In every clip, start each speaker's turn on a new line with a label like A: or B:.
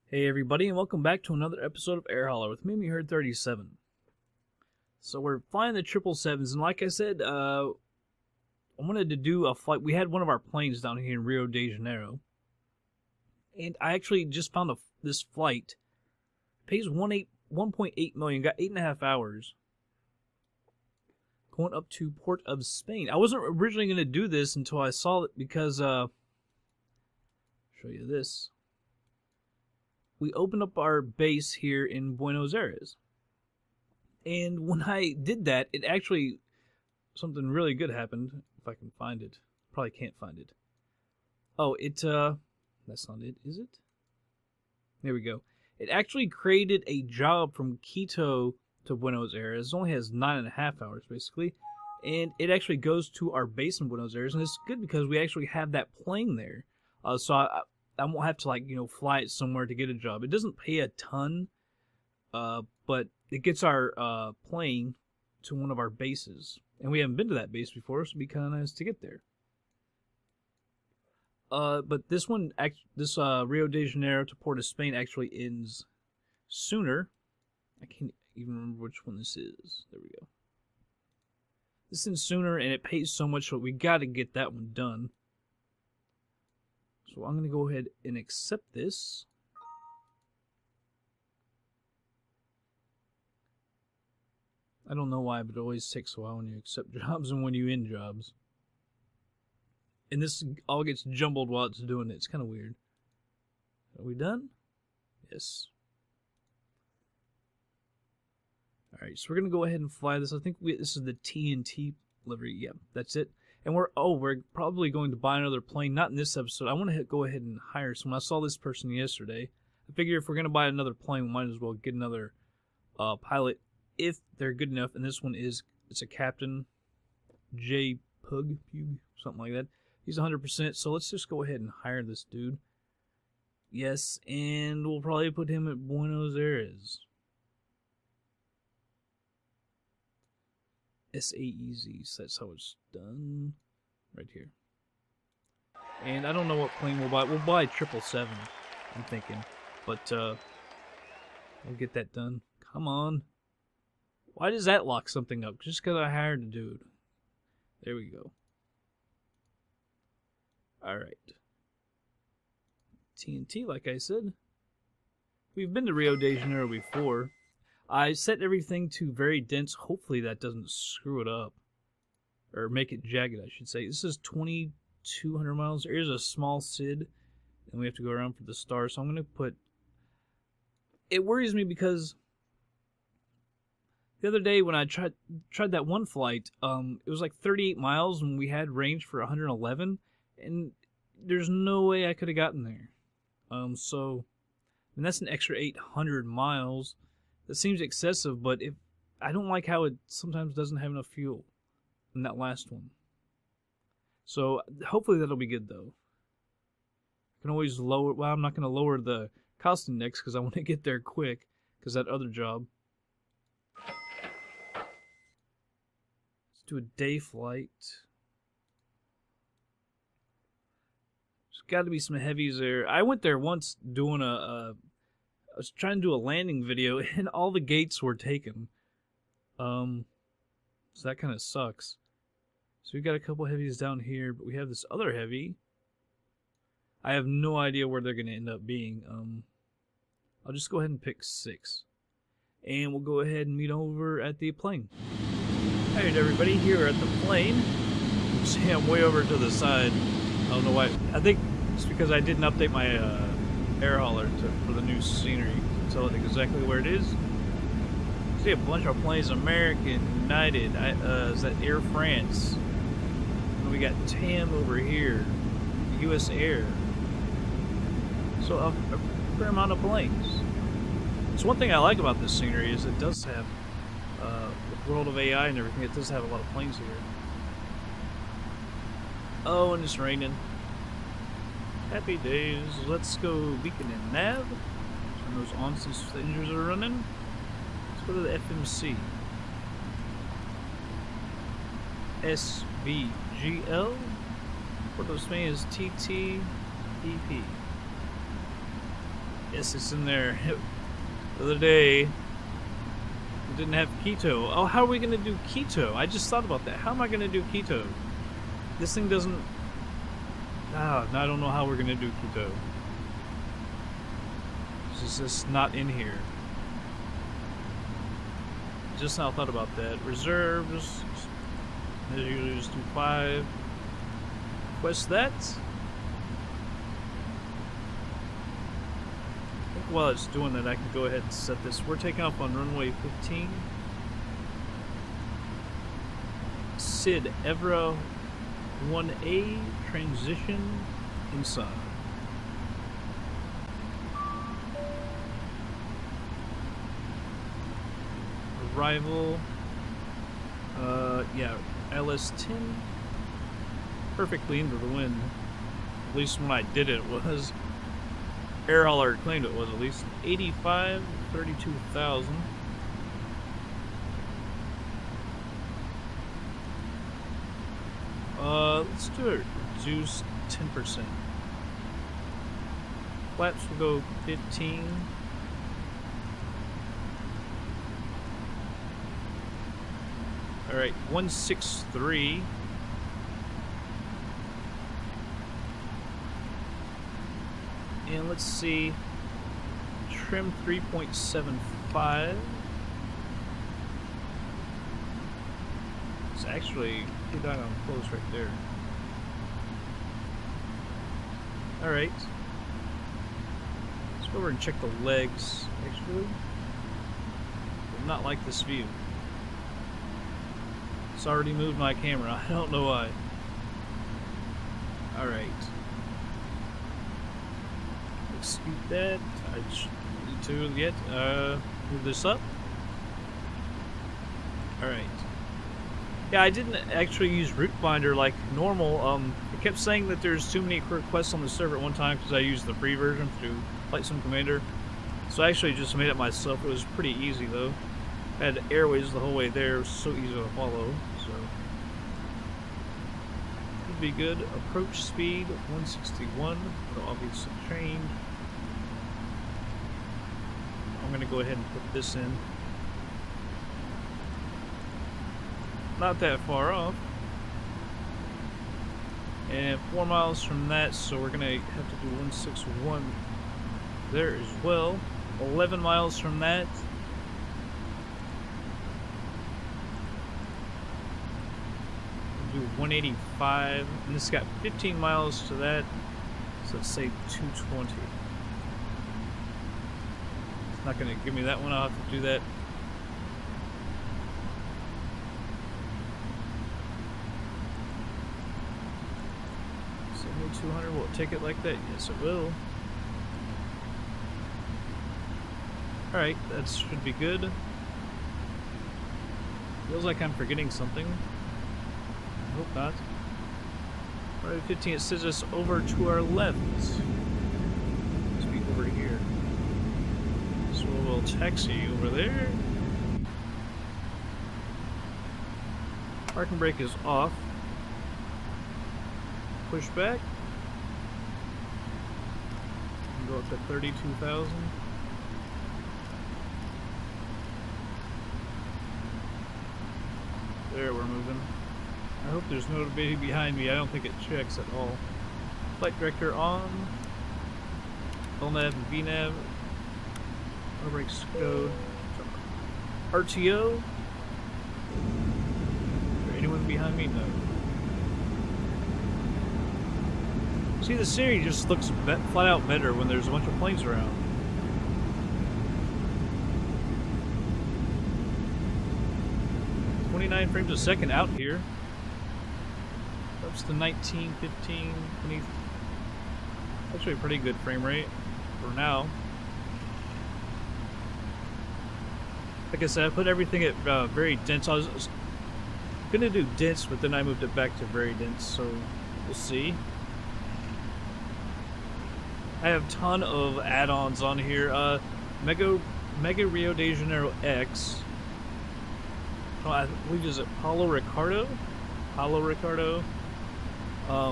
A: Hey everybody, and welcome back to another episode of Air Holler with me, Herd 37. So we're flying the 777s, and like I said, I wanted to do a flight. We had one of our planes down here in Rio de Janeiro, and I actually just found this flight. Pays 1.8 million, got 8.5 hours. Going up to Port of Spain. I wasn't originally going to do this until I saw it because, show you this. We opened up our base here in Buenos Aires. And when I did that, it actually, something really good happened. If I can find it. Probably can't find it. Oh, that's not it, is it? There we go. It actually created a job from Quito to Buenos Aires. It only has 9.5 hours, basically. And it actually goes to our base in Buenos Aires. And it's good because we actually have that plane there. So I won't have to, fly it somewhere to get a job. It doesn't pay a ton, but it gets our plane to one of our bases. And we haven't been to that base before, so it'd be kind of nice to get there. But this one, this Rio de Janeiro to Port of Spain actually ends sooner. I can't even remember which one this is. There we go. This ends sooner, and it pays so much, so we got to get that one done. So I'm going to go ahead and accept this. I don't know why, but it always takes a while when you accept jobs and when you end jobs. And this all gets jumbled while it's doing it. It's kind of weird. Are we done? Yes. Alright, so we're going to go ahead and fly this. I think this is the TNT livery. Yeah, that's it. And we're probably going to buy another plane. Not in this episode. I want to go ahead and hire someone. I saw this person yesterday. I figure if we're going to buy another plane, we might as well get another pilot if they're good enough. And this one it's a Captain J. Pug, something like that. He's 100%. So let's just go ahead and hire this dude. Yes, and we'll probably put him at Buenos Aires. SAEZ, so that's how it's done. Right here. And I don't know what plane we'll buy. We'll buy 777, I'm thinking. But, we'll get that done. Come on. Why does that lock something up? Just because I hired a dude. There we go. Alright. TNT, like I said. We've been to Rio de Janeiro before. I set everything to very dense. Hopefully that doesn't screw it up. Or make it jagged, I should say. This is 2,200 miles. There's a small SID. And we have to go around for the star. So I'm going to put... It worries me because... The other day when I tried that one flight, it was like 38 miles and we had range for 111. And there's no way I could have gotten there. So... And that's an extra 800 miles. That seems excessive, but I don't like how it sometimes doesn't have enough fuel in that last one. So hopefully that'll be good though. I can always lower. Well, I'm not going to lower the cost index because I want to get there quick. Because that other job. Let's do a day flight. There's got to be some heavies there. I went there once doing I was trying to do a landing video, and all the gates were taken. So that kind of sucks. So we got a couple heavies down here, but we have this other heavy. I have no idea where they're going to end up being. I'll just go ahead and pick 6. And we'll go ahead and meet over at the plane. Alright everybody, here at the plane. You see I'm way over to the side. I don't know why. I think it's because I didn't update my... air hauler for the new scenery. Tell it exactly where it is. See a bunch of planes. American, United, is that Air France? And we got TAM over here, US Air. So a fair amount of planes. So one thing I like about this scenery is it does have, with World of AI and everything, it does have a lot of planes here. Oh, and it's raining. Happy days. Let's go beacon and nav. Turn those on since the engines are running. Let's go to the FMC. SBGL. Port of Spain is TTPP. Yes, it's in there. The other day, we didn't have keto. Oh, how are we gonna do keto? I just thought about that. How am I gonna do keto? This thing doesn't... Ah, I don't know how we're gonna do keto. It's just not in here. Just now thought about that. Reserves. I usually just do 5. Request that. I think while it's doing that, I can go ahead and set this. We're taking off on runway 15. Sid Evra 1A transition inside. Arrival. Yeah, LS10. Perfectly into the wind. At least when I did it was. Air hauler claimed it was at least 85, 32,000. Let's do it. Reduce 10%. Flaps will go 15. Alright, 163. And let's see. Trim 3.75. It's actually pretty doggone close right there. Alright. Let's go over and check the legs, actually. I do not like this view. It's already moved my camera. I don't know why. Alright. Execute that. I should need to yet move this up. Alright. Yeah, I didn't actually use route finder like normal. It kept saying that there's too many requests on the server at one time because I used the free version through FlightSim Commander. So I actually just made it myself. It was pretty easy though. I had airways the whole way there. It was so easy to follow. So should be good. Approach speed 161. It'll obviously change. I'm gonna go ahead and put this in. Not that far off. And 4 miles from that, so we're gonna have to do 161 there as well. 11 miles from that. We'll do 185, and this got 15 miles to that, so let's say 220. It's not gonna give me that one, I'll have to do that. $7,200, will it take it like that? Yes, it will. Alright, that should be good. Feels like I'm forgetting something. I hope not. Alright, 15, it says us over to our left. Let's be over here. So we'll taxi over there. Parking brake is off. Push back. Go up to 32,000. There, we're moving. I hope there's no baby behind me. I don't think it checks at all. Flight director on. LNAV and VNAV. Our brakes go. RTO. Is there anyone behind me? No. See, the Siri just looks flat out better when there's a bunch of planes around. .29 frames a second out here. Ups to 19, 15, 20. Actually a pretty good frame rate for now. Like I said, I put everything at very dense. I was gonna do dense, but then I moved it back to very dense, so we'll see. I have a ton of add-ons on here. Mega Rio de Janeiro X. Oh, I believe is it Paulo Ricardo? Paulo Ricardo.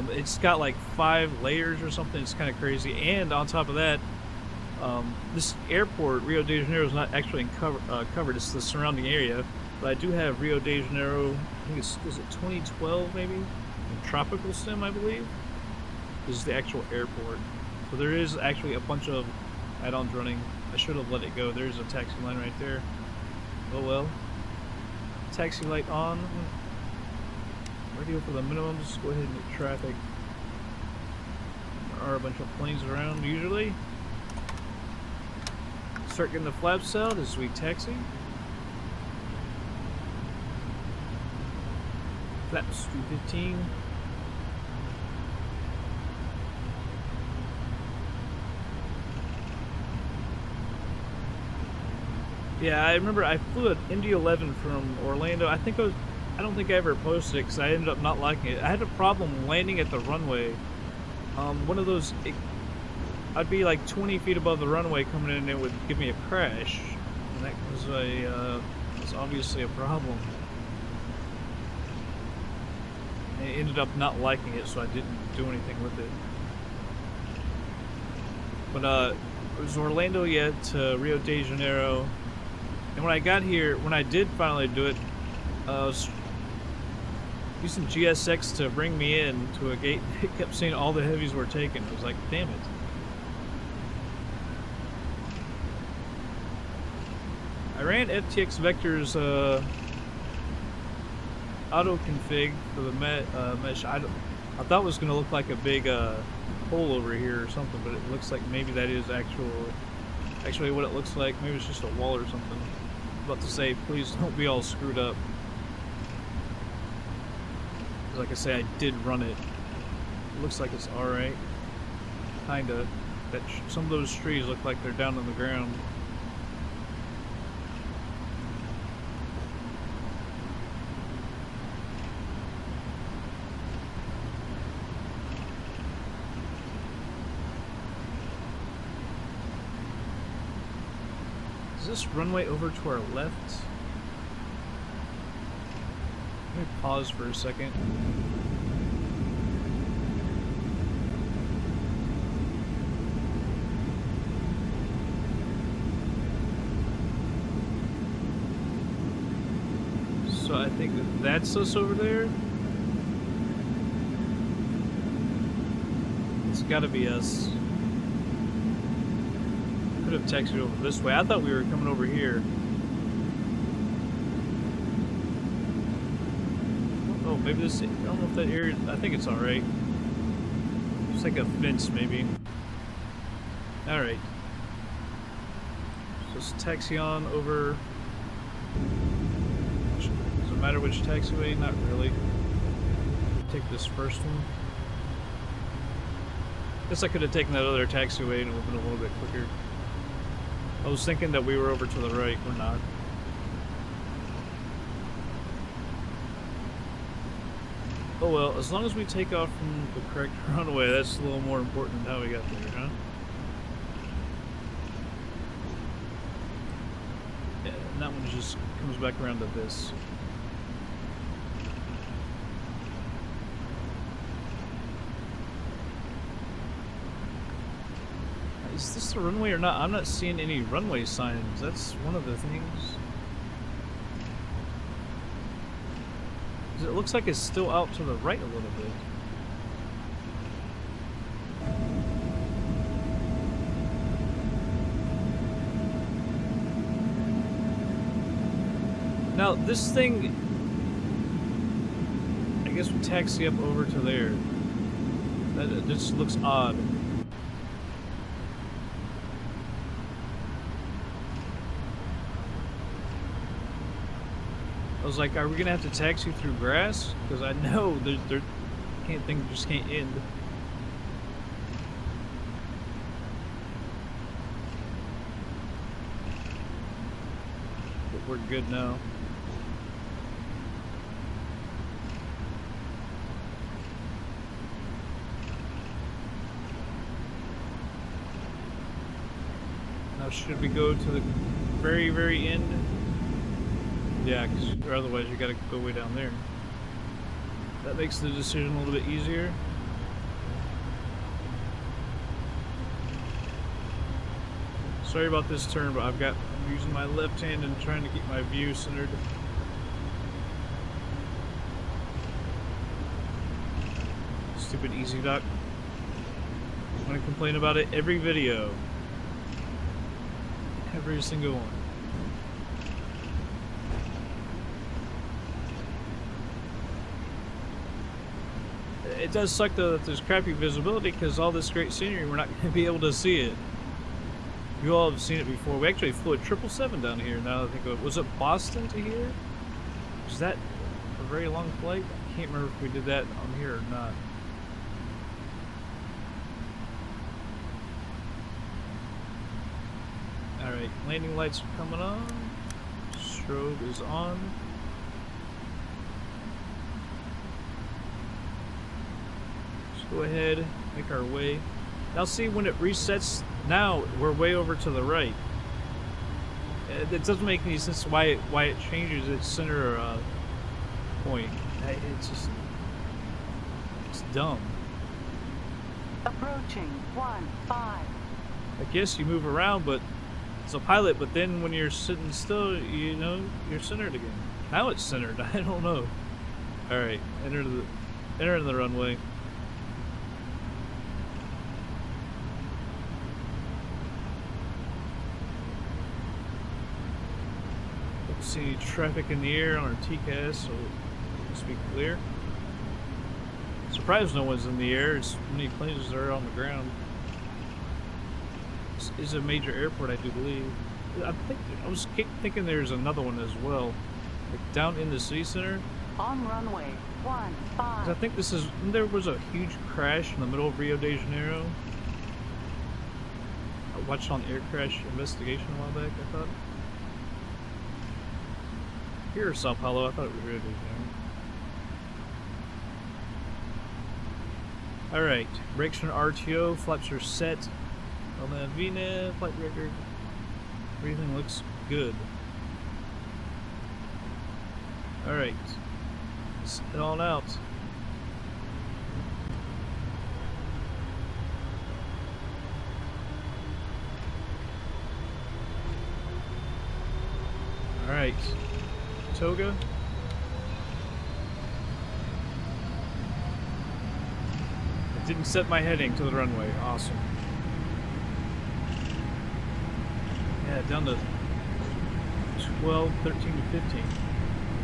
A: It's got like 5 layers or something. It's kind of crazy. And on top of that, This airport, Rio de Janeiro, is not actually covered. It's the surrounding area. But I do have Rio de Janeiro. I think is it 2012 maybe? TropicalSim, I believe, is the actual airport. So there is actually a bunch of add-ons running. I should have let it go. There's a taxi line right there. Oh well. Taxi light on. Radio for the minimum. Just go ahead and get traffic. There are a bunch of planes around usually. Start getting the flaps out as we taxi. Flaps 215. Yeah, I remember I flew an Indy 11 from Orlando. I don't think I ever posted it because I ended up not liking it. I had a problem landing at the runway. One of those, I'd be like 20 feet above the runway coming in and it would give me a crash. And that was obviously a problem. I ended up not liking it, so I didn't do anything with it. But it was Orlando yet to Rio de Janeiro. And when I got here, when I did finally do it, I was using GSX to bring me in to a gate. It kept saying all the heavies were taken. I was like, damn it. I ran FTX Vector's auto config for the mesh. I thought it was going to look like a big hole over here or something, but it looks like maybe that is actually what it looks like. Maybe it's just a wall or something. I was about to say, please don't be all screwed up. Like I say, I did run it. It looks like it's alright. Kinda. Some of those trees look like they're down on the ground. Is this runway over to our left? Let me pause for a second. So I think that's us over there. It's gotta be us. Could have taxied over this way. I thought we were coming over here. Oh, maybe this, I don't know if that area, I think it's alright. It's like a fence, maybe. Alright. So let's taxi on over. Does it matter which taxiway? Not really. Take this first one. Guess I could have taken that other taxiway and it would have been a little bit quicker. I was thinking that we were over to the right. We're not. Oh well, as long as we take off from the correct runway, that's a little more important than how we got there, huh? Yeah, and that one just comes back around to this. Is this the runway or not? I'm not seeing any runway signs. That's one of the things. It looks like it's still out to the right a little bit. Now this thing, I guess we taxi up over to there. That just looks odd. I was like, are we gonna have to taxi through grass? Because I know there just can't end. But we're good now. Now should we go to the very, very end? Yeah, because otherwise you gotta go way down there. That makes the decision a little bit easier. Sorry about this turn, but I'm using my left hand and trying to keep my view centered. Stupid EZDok. I'm gonna complain about it every video. Every single one. It does suck though that there's crappy visibility because all this great scenery, we're not going to be able to see it. You all have seen it before. We actually flew a 777 down here now that I think of it. Was it Boston to here? Was that a very long flight? I can't remember if we did that on here or not. Alright, landing lights are coming on. Strobe is on. Go ahead, make our way. Now see, when it resets, now we're way over to the right. It doesn't make any sense why it changes its center point. It's just, it's dumb.
B: Approaching 1-5.
A: I guess you move around, but it's a pilot. But then when you're sitting still, you know, you're centered again. Now it's centered. I don't know. All right, enter the runway. See traffic in the air on our TCAS, so let's be clear. Surprised no one's in the air. As many planes are on the ground. This is a major airport, I do believe. I was thinking there's another one as well, like down in the city center.
B: On runway 15.
A: I think this is. There was a huge crash in the middle of Rio de Janeiro. I watched on Air Crash Investigation a while back, I thought. Here or Sao Paulo, I thought it was Rio de Janeiro. Alright, brakes are RTO, flaps are set. On the VNAV, flight record. Everything looks good. Alright, let's head on out. Alright. Toga. I didn't set my heading to the runway. Awesome. Yeah, down to 12, 13 to 15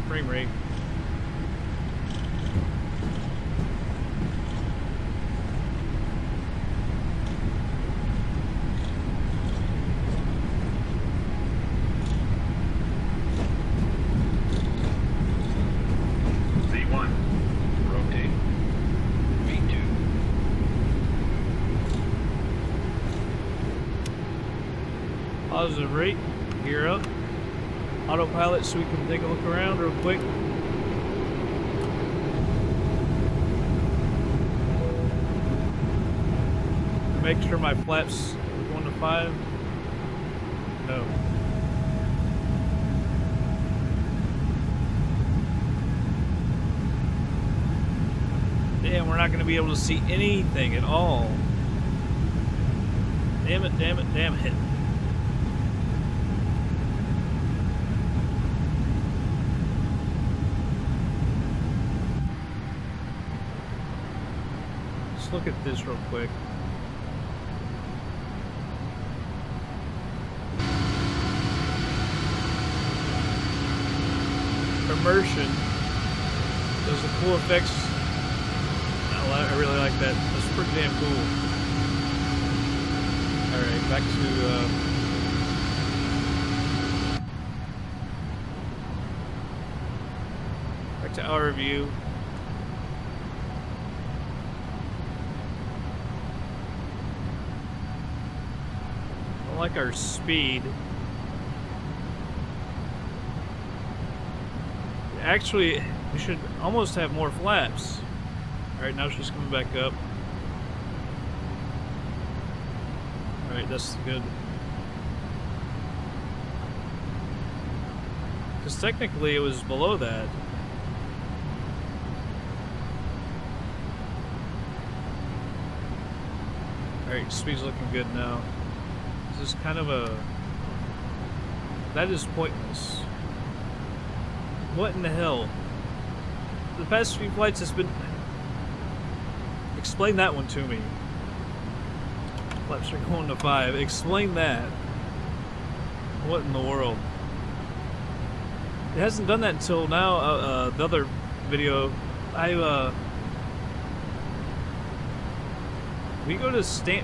A: frame rate. Positive rate, gear up, autopilot so we can take a look around real quick. Make sure my flaps 1 to 5. No. Damn, we're not going to be able to see anything at all. Damn it, damn it, damn it. Look at this real quick. Immersion does the cool effects. I really like that. That's pretty damn cool. Alright, back to our view. Like our speed. Actually, we should almost have more flaps. Alright, now she's coming back up. Alright, that's good. Because technically it was below that. Alright, speed's looking good now. just kind of a... That is pointless. What in the hell? The past few flights has been... Explain that one to me. Flaps are going to 5. Explain that. What in the world? It hasn't done that until now. The other video, we go to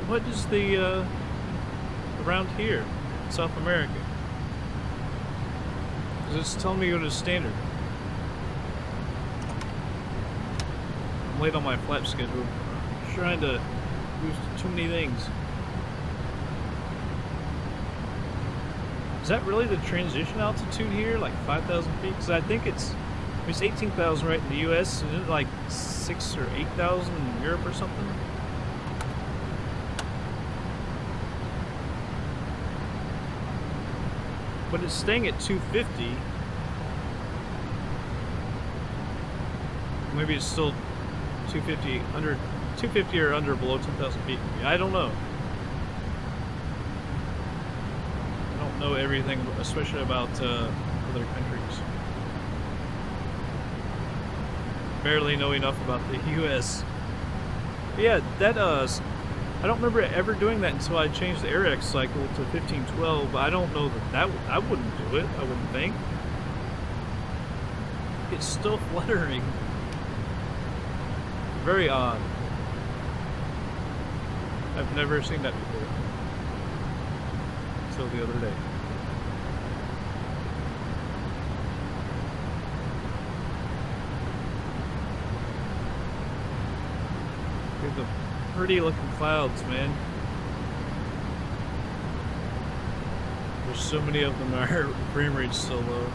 A: what is the, around here, South America? It's telling me to go to standard. I'm late on my flap schedule. I'm trying to do too many things. Is that really the transition altitude here? Like 5,000 feet? Because I think it's 18,000 right in the US. Isn't it like 6,000 or 8,000 in Europe or something? But it's staying at 250. Maybe it's still 250 under 250 or under below 10,000 feet. I don't know. I don't know everything, especially about other countries. Barely know enough about the U.S. But yeah, that I don't remember ever doing that until I changed the AirX cycle to 1512. I don't know that I wouldn't do it. I wouldn't think. It's still fluttering. Very odd. I've never seen that before. Until the other day. Look at the pretty looking clouds, man. There's so many of them. Our frame rate's so low.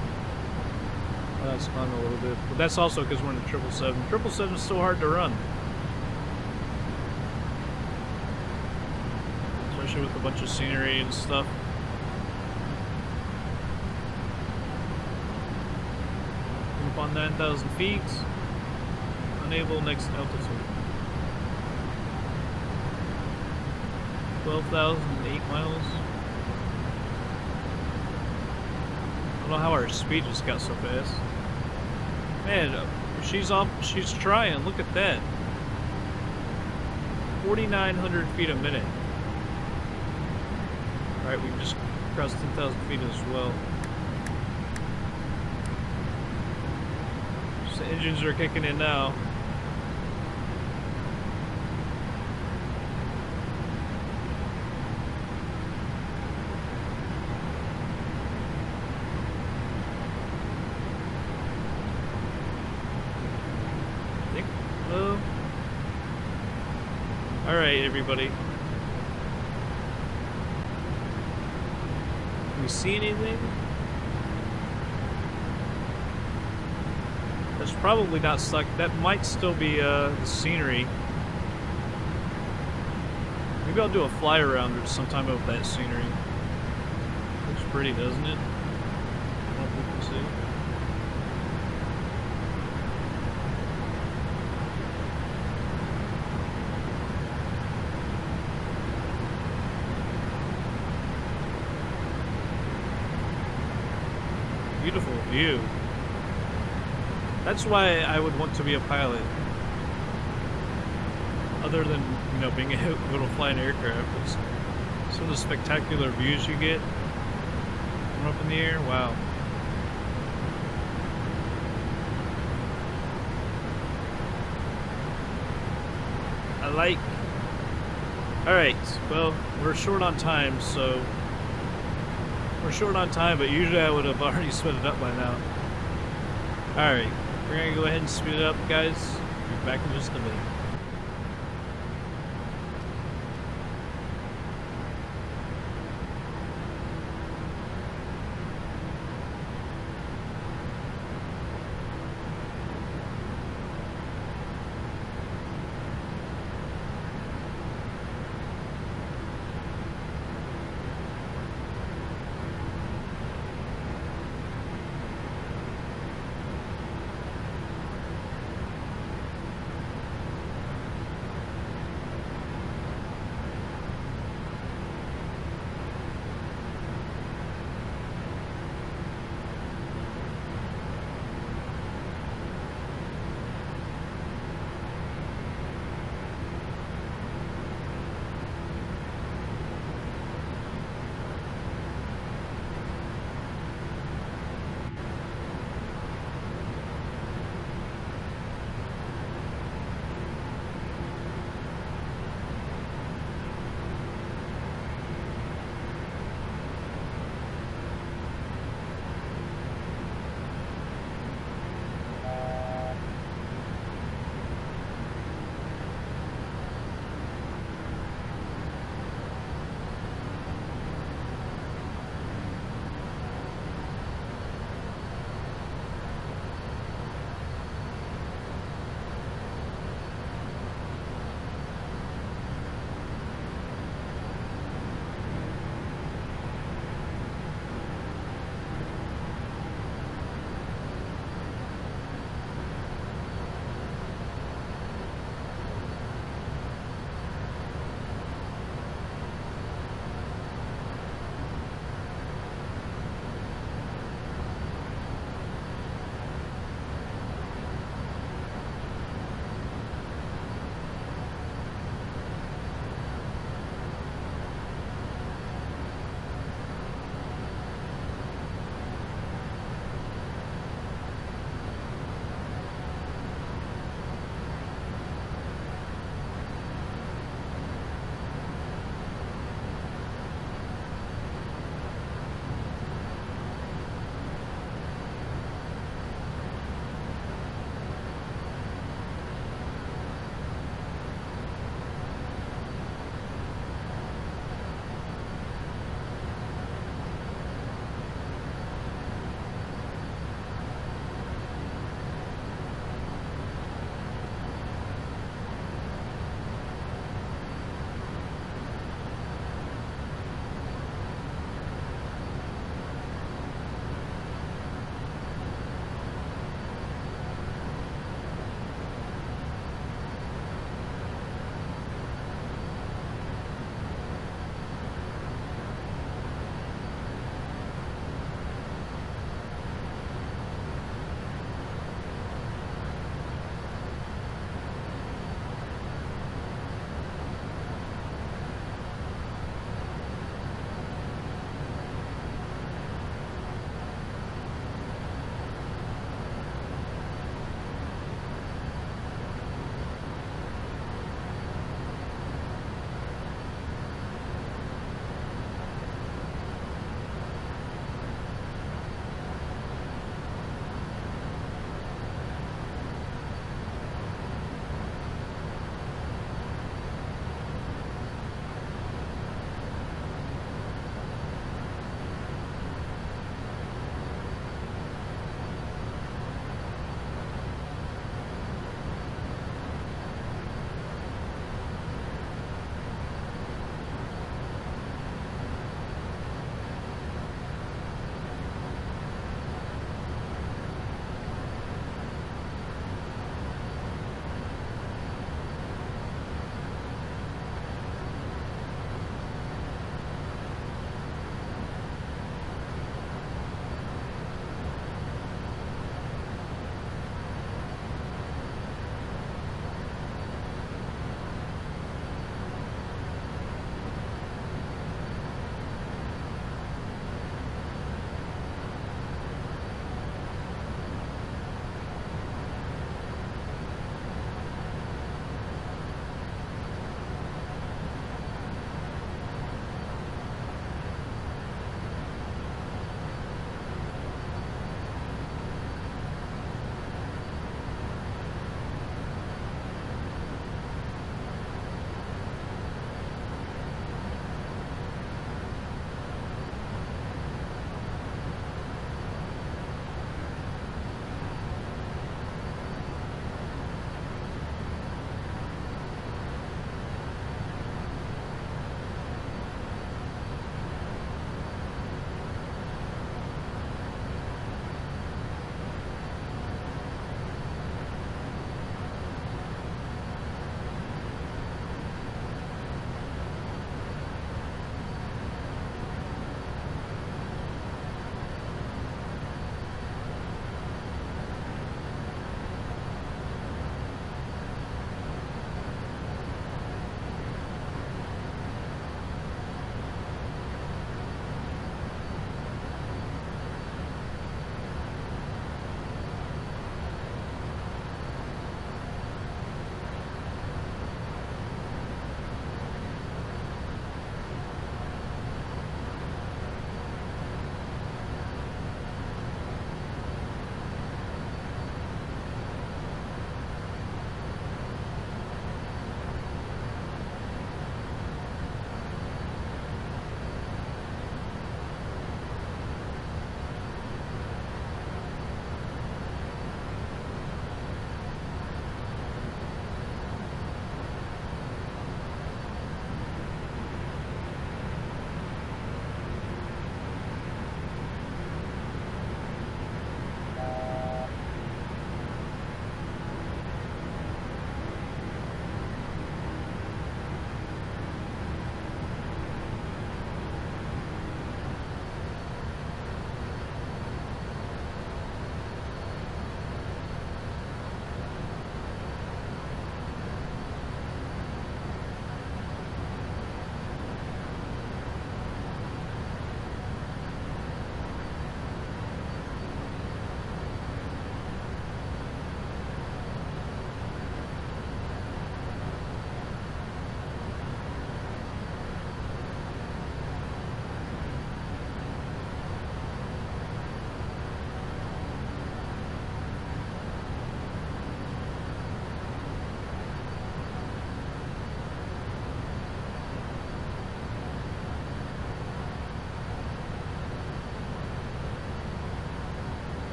A: That's fun a little bit, but that's also because we're in the 777. 777 is so hard to run, especially with a bunch of scenery and stuff. Up on 9,000 feet. Unable next altitude. 12,008 miles. I don't know how our speed just got so fast. Man, she's trying. Look at that. 4,900 feet a minute. Alright, we just crossed 10,000 feet as well. Just the engines are kicking in now. Alright, everybody. Can we see anything? That's probably not stuck. That might still be the scenery. Maybe I'll do a fly around sometime of that scenery. Looks pretty, doesn't it? I don't think we see. Beautiful view. That's why I would want to be a pilot. Other than, you know, being able to fly an aircraft. It's some of the spectacular views you get from up in the air. Wow. I like... Alright, well, we're short on time, so... We're short on time, but usually I would have already sped it up by now. Alright, we're gonna go ahead and speed it up, guys. Be back in just a minute.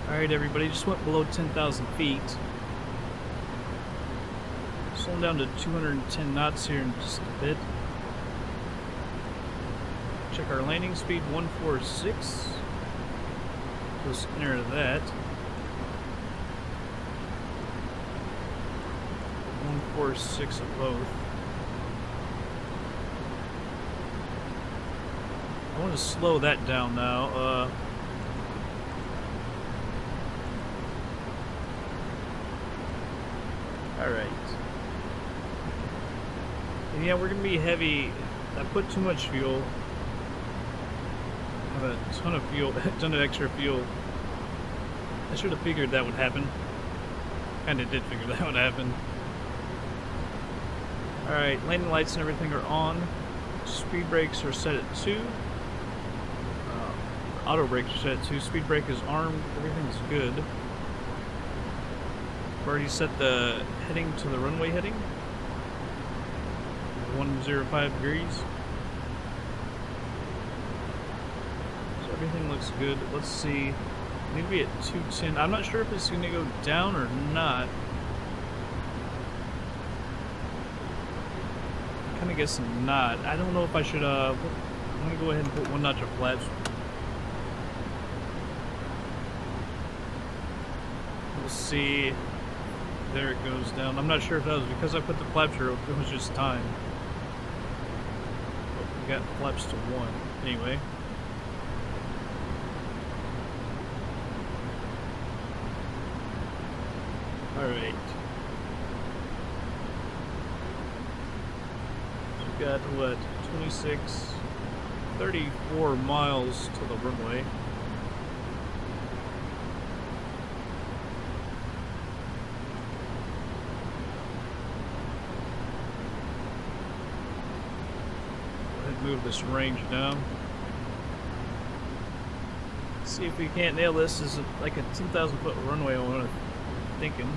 A: Alright, everybody, just went below 10,000 feet. Slowing down to 210 knots here in just a bit. Check our landing speed, 146. Just enter that. 146 of both. I want to slow that down now. Alright. And yeah, we're going to be heavy. I put too much fuel. I have a ton of fuel, a ton of extra fuel. I should have figured that would happen. Kinda did figure that would happen. Alright, landing lights and everything are on. Speed brakes are set at 2. Auto brakes are set at 2. Speed brake is armed. Everything's good. I've already set the heading to the runway heading. 105 degrees. So everything looks good. Let's see. Need to be at 210. I'm not sure if it's going to go down or not. I'm kind of guessing not. I don't know if I should, I'm going to go ahead and put 1 notch of flaps. We'll see. There it goes down. I'm not sure if that was because I put the flaps or if it was just time. But we got flaps to 1. Anyway. Alright. So we've got, what, 26, 34 miles to the runway. Move this range down. See if we can't nail this. This is like a 10,000 foot runway I'm thinking.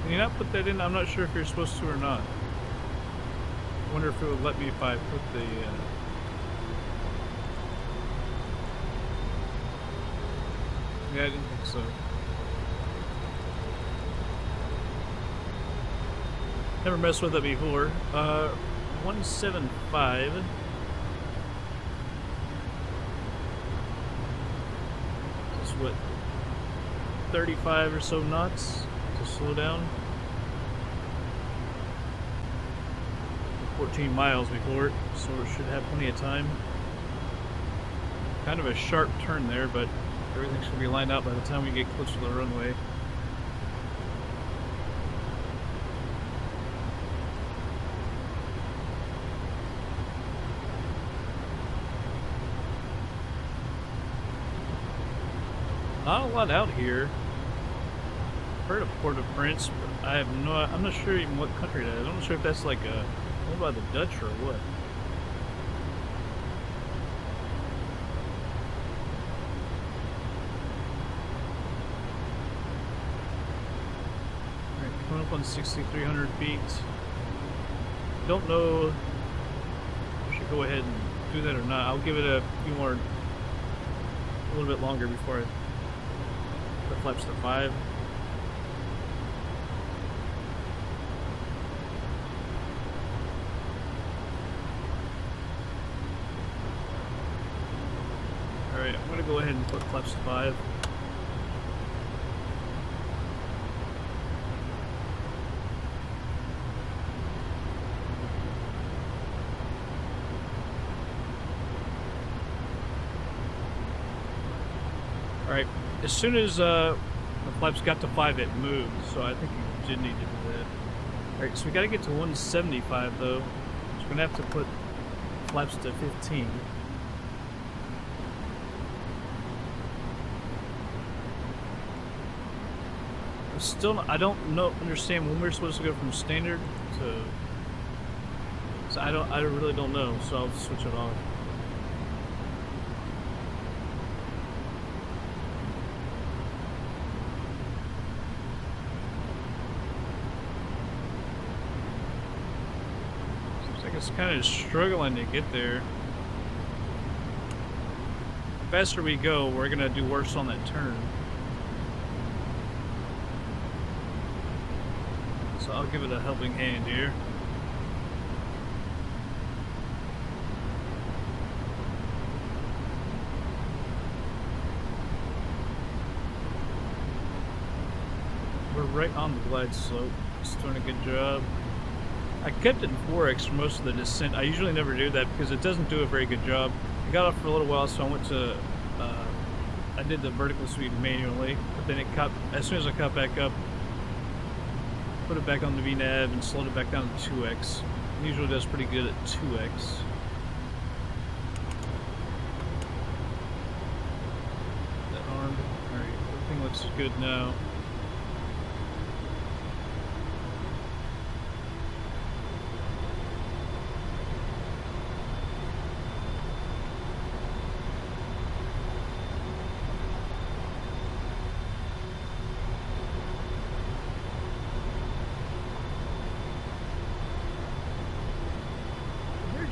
A: Can you not put that in? I'm not sure if you're supposed to or not. I wonder if it would let me if I put the yeah, I didn't think so. Never messed with it before. 175. Just what? 35 or so knots to slow down. 14 miles before it, so it should have plenty of time. Kind of a sharp turn there, but everything should be lined up by the time we get close to the runway. Not a lot out here. I've heard of Port-au-Prince, but I'm not sure even what country that is. I'm not sure if that's like a, what about the Dutch or what? Coming up on 6,300 feet. Don't know if I should go ahead and do that or not. I'll give it a few more, a little bit longer before I put flaps to 5. Alright, I'm going to go ahead and put flaps to 5. Alright, as soon as the flaps got to 5, it moved, so I think you did need to do that. Alright, so we gotta get to 175 though, so we're gonna have to put flaps to 15. I don't understand when we're supposed to go from standard to. So I really don't know. So I'll switch it off. It's kind of struggling to get there. The faster we go, we're gonna do worse on that turn. So I'll give it a helping hand here. We're right on the glide slope. It's doing a good job. I kept it in 4X for most of the descent. I usually never do that because it doesn't do a very good job. I got off for a little while, so I went to, I did the vertical speed manually, but then it caught, as soon as I caught back up, put it back on the VNAV and slowed it back down to 2X. It usually does pretty good at 2X. That armed. Alright, everything looks good now.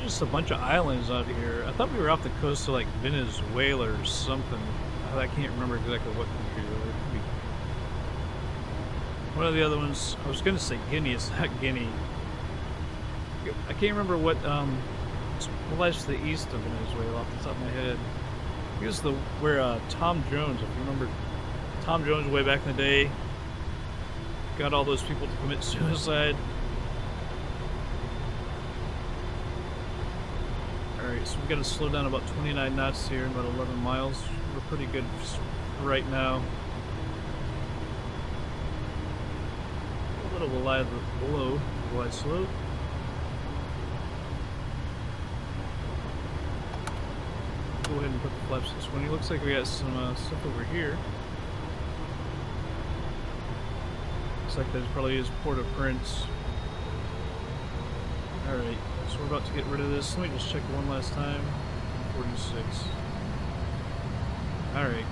A: Just a bunch of islands out here. I thought we were off the coast of like Venezuela or something. I can't remember exactly what country it could be. One of the other ones, I was gonna say Guinea, it's not Guinea. I can't remember what lies to the east of Venezuela off the top of my head. I guess where Tom Jones, if you remember Tom Jones way back in the day, got all those people to commit suicide. Alright, so we've got to slow down about 29 knots here, about 11 miles. We're pretty good right now. A little below the glide slope. Go ahead and put the flaps this one. It looks like we got some stuff over here. Looks like that probably is Port-au-Prince. Alright. So we're about to get rid of this. Let me just check one last time. 46. Alright.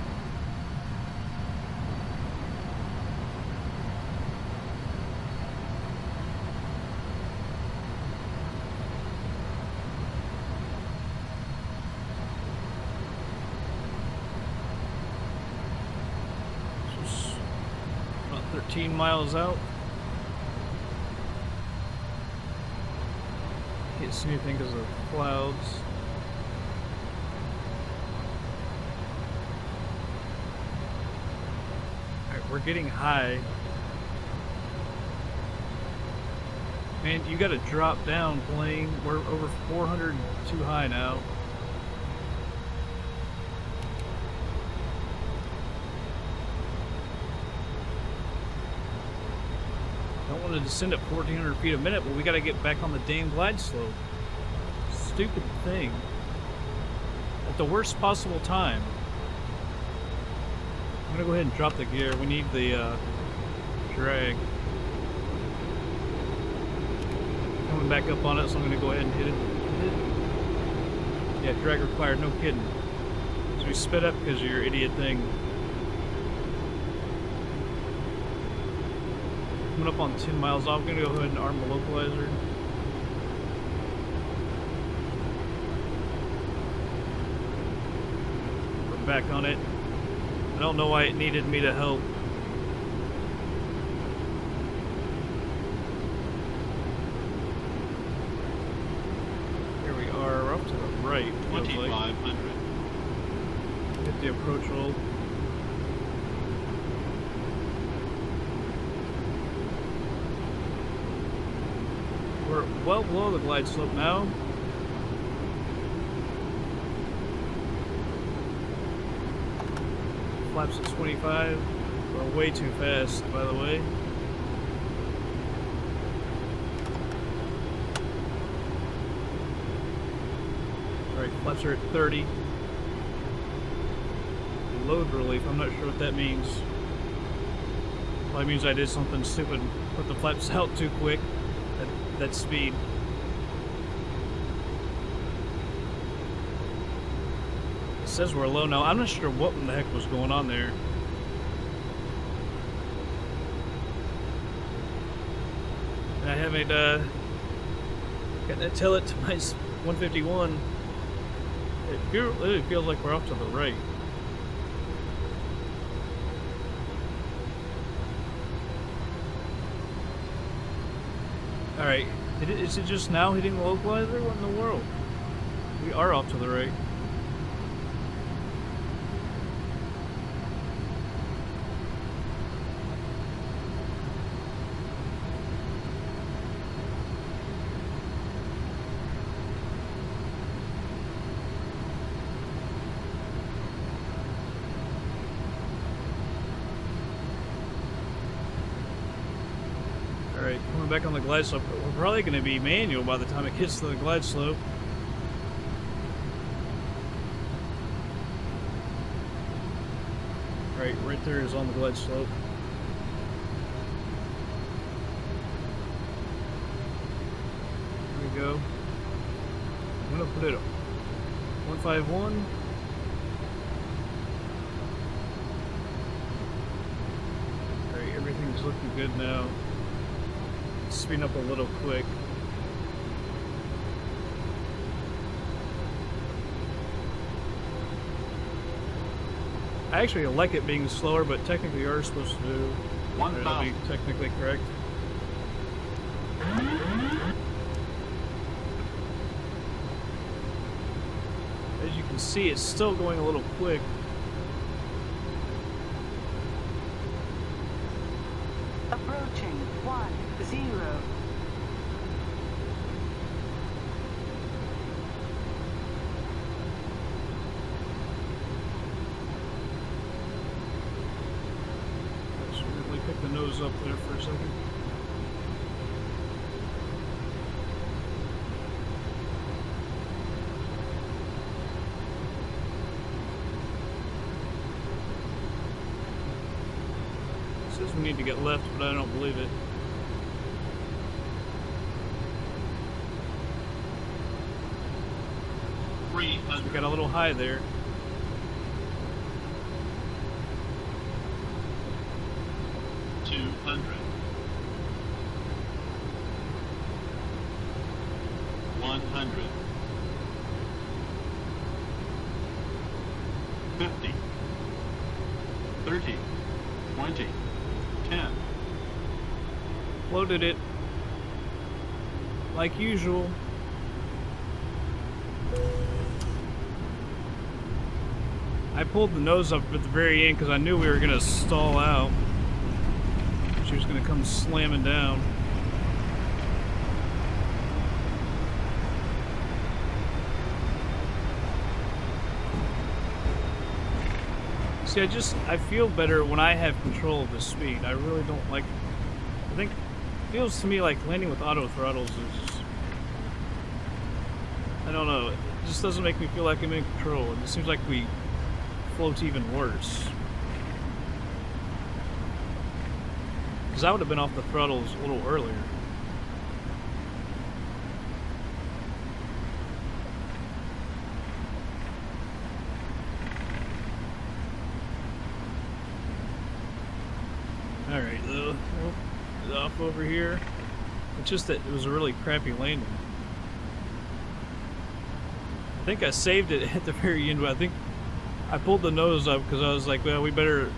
A: Just about 13 miles out. Can't see anything because of the clouds. Alright, we're getting high. Man, you gotta drop down, plane. We're over 400 too high now. Don't want to descend at 1,400 feet a minute, but we got to get back on the damn glide slope. Stupid thing. At the worst possible time. I'm going to go ahead and drop the gear. We need the drag. Coming back up on it, so I'm going to go ahead and hit it. Yeah, drag required, no kidding. So we sped up because of your idiot thing. Coming up on 10 miles off. I'm going to go ahead and arm the localizer. We're back on it. I don't know why it needed me to help. Here we are. We're up to the right.
C: 2500.
A: Hit the approach hold. We're well below the glide slope now. Flaps at 25. We're way too fast, by the way. Alright, flaps are at 30. Load relief, I'm not sure what that means. Probably means I did something stupid. Put the flaps out too quick. That speed. It says we're low now. I'm not sure what in the heck was going on there. And I haven't Gonna tell it to my 151. It feels like we're off to the right. Alright, is it just now hitting the localizer? What in the world? We are off to the right. Alright, coming back on the glide slope. We're probably going to be manual by the time it gets to the glide slope. Right there is on the glide slope. There we go. I'm going to put it 151. Alright, everything's looking good now. Speeding up a little quick. I actually like it being slower, but technically you are supposed to do. It'll be technically correct. As you can see, it's still going a little quick.
B: Approaching 10.
A: Let's really pick the nose up there for a second. It says we need to get left, but I don't believe it. We got a little high there. Floated it like usual. I pulled the nose up at the very end because I knew we were going to stall out. She was going to come slamming down. See, I feel better when I have control of the speed. I really don't like, I think it feels to me like landing with auto throttles is just, I don't know, it just doesn't make me feel like I'm in control. It seems like we float even worse. Because I would have been off the throttles a little earlier. Alright, off over here. It's just that it was a really crappy landing. I think I saved it at the very end, but I think I pulled the nose up because I was like, well, we better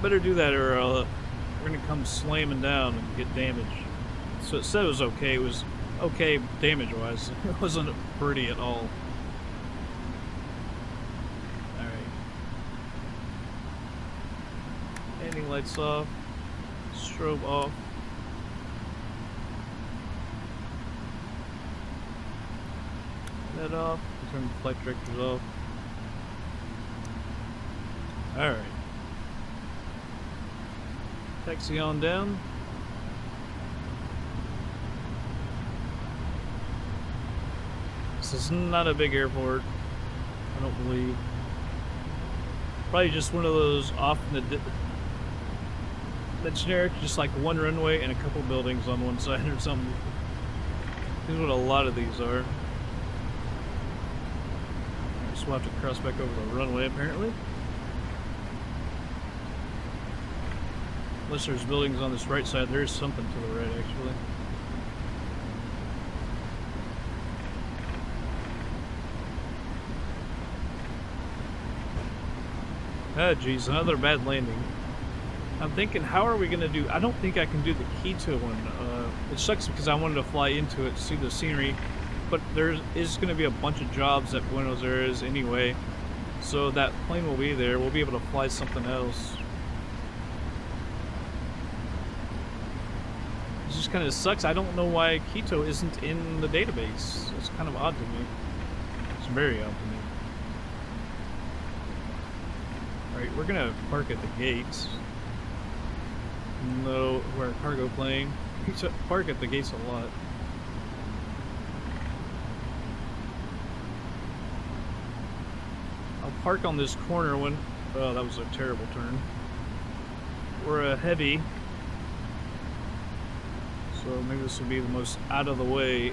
A: do that or we're going to come slamming down and get damage. So it said it was okay. It was okay damage-wise. It wasn't pretty at all. Landing lights off, strobe off. That off, turn the flight directors off. Alright. Taxi on down. This is not a big airport, I don't believe. Probably just one of those off in the generic, just like one runway and a couple buildings on one side or something. This is what a lot of these are. So we'll have to cross back over the runway apparently. Unless there's buildings on this right side, there is something to the right actually. Oh, geez, another bad landing. I'm thinking, how are we gonna do? I don't think I can do the Quito one. It sucks because I wanted to fly into it, see the scenery, but there is gonna be a bunch of jobs at Buenos Aires anyway, so that plane will be there. We'll be able to fly something else. It just kind of sucks. I don't know why Quito isn't in the database. It's kind of odd to me. It's very odd to me. Alright, we're gonna park at the gates. No, we're a cargo plane. We park at the gates a lot. I'll park on this corner when... Oh, that was a terrible turn. We're a heavy. So maybe this will be the most out of the way.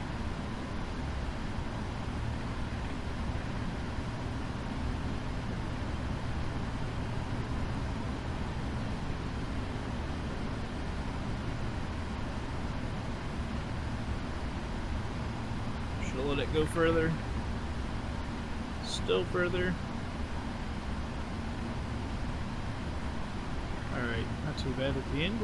A: Let it go further. Still further. Alright, not too bad at the end.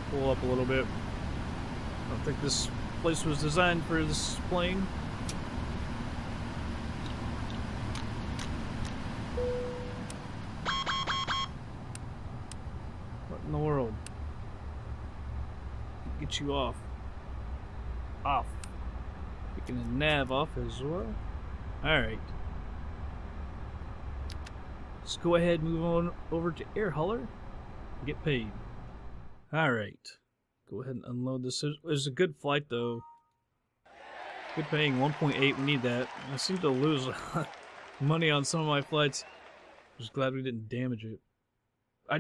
A: Pull up a little bit. I don't think this place was designed for this plane. What in the world? Get you off. Off. Picking the nav off as well. Alright. Let's go ahead and move on over to Air Hauler and get paid. Alright. Go ahead and unload this. It was a good flight though. Good paying, 1.8, we need that. I seem to lose money on some of my flights. Just glad we didn't damage it. I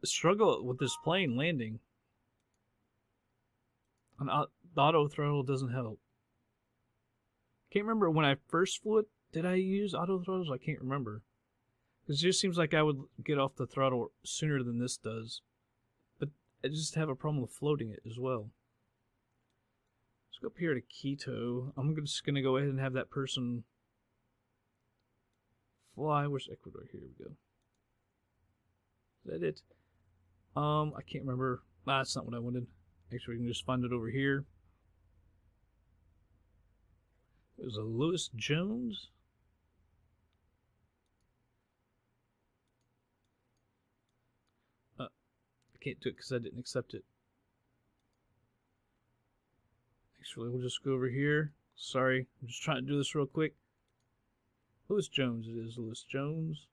A: struggle with this plane landing. The auto throttle doesn't help. Can't remember when I first flew it. Did I use auto throttles? I can't remember. It just seems like I would get off the throttle sooner than this does. But I just have a problem with floating it as well. Let's go up here to Quito. I'm just going to go ahead and have that person fly. Where's Ecuador? Here we go. Is that it? I can't remember. That's not what I wanted. Actually, we can just find it over here. It was a Lewis Jones. I can't do it because I didn't accept it. Actually, we'll just go over here. Sorry, I'm just trying to do this real quick. Lewis Jones, it is Lewis Jones.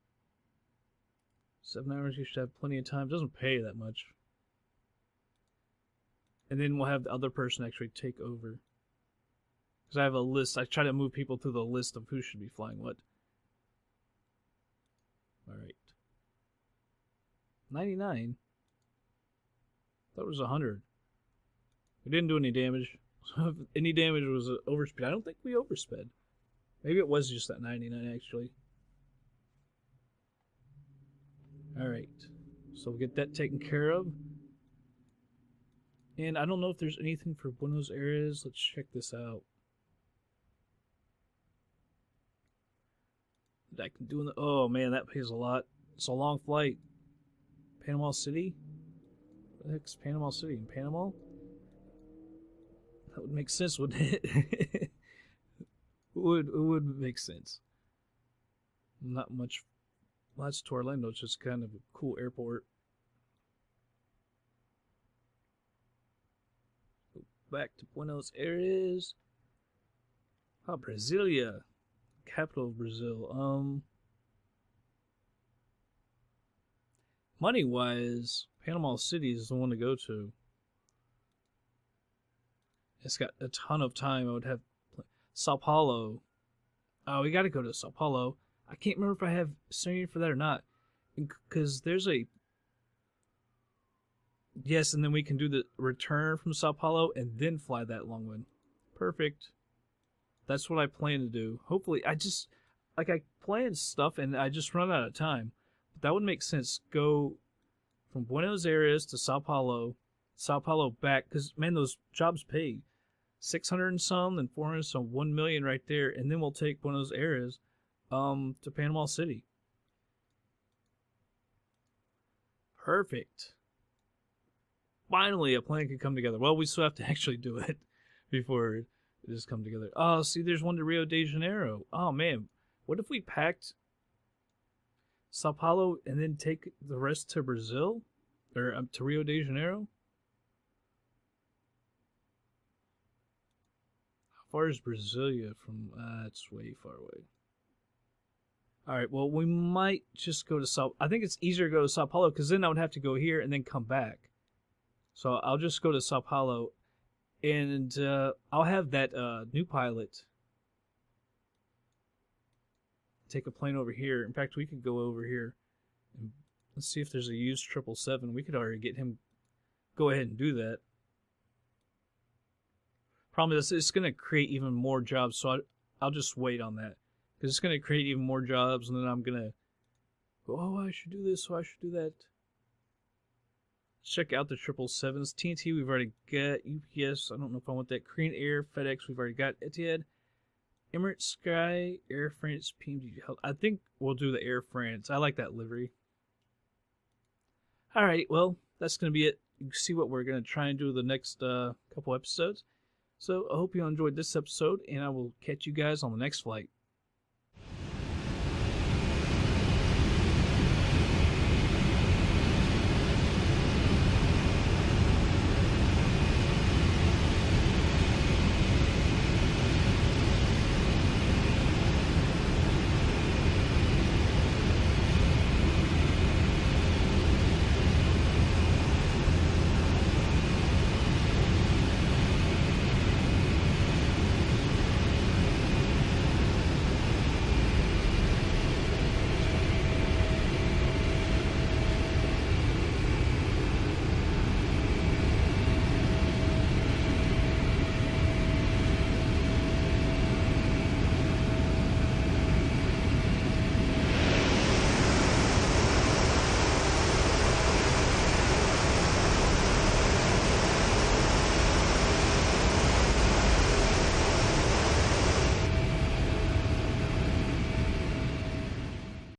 A: 7 hours, you should have plenty of time. Doesn't pay that much. And then we'll have the other person actually take over. Because I have a list. I try to move people through the list of who should be flying what. Alright. 99? That was 100. We didn't do any damage. So if any damage was overspeed. I don't think we oversped. Maybe it was just that 99 actually. Alright. So we'll get that taken care of. And I don't know if there's anything for Buenos Aires. Let's check this out. That I can do in the... Oh man, that pays a lot. It's a long flight. Panama City? What the heck's Panama City? In Panama? That would make sense, wouldn't it? It would make sense. Not much. Well, that's to Orlando. It's just kind of a cool airport. Go back to Buenos Aires. Oh, Brasilia. Capital of Brazil. Money-wise, Panama City is the one to go to. It's got a ton of time. I would have Sao Paulo. Oh, we got to go to Sao Paulo. I can't remember if I have senior for that or not. Because there's a... Yes, and then we can do the return from Sao Paulo and then fly that long one. Perfect. That's what I plan to do. Hopefully, I plan stuff and I just run out of time. But that would make sense. Go from Buenos Aires to Sao Paulo back. Because, man, those jobs pay 600 and some and 400 and some, 1 million right there. And then we'll take Buenos Aires to Panama City. Perfect. Finally, a plan can come together. Well, we still have to actually do it before it just come together. Oh, see, there's one to Rio de Janeiro. Oh, man. What if we packed Sao Paulo and then take the rest to Brazil? Or to Rio de Janeiro? How far is Brasilia from... it's way far away. Alright, well, we might just go to Sao... I think it's easier to go to Sao Paulo, because then I would have to go here and then come back. So I'll just go to Sao Paulo, and I'll have that new pilot take a plane over here. In fact, we could go over here and let's see if there's a used 777. We could already get him. Go ahead and do that. Problem is, it's going to create even more jobs, so I'll just wait on that. Because it's going to create even more jobs, and then I'm going to go, oh, I should do this, oh, I should do that. Check out the 777s. TNT, we've already got. UPS, I don't know if I want that. Korean Air, FedEx, we've already got. Etihad, Emirates, Sky, Air France, PMDG. I think we'll do the Air France. I like that livery. Alright, well, that's going to be it. You can see what we're going to try and do the next couple episodes. So, I hope you enjoyed this episode, and I will catch you guys on the next flight.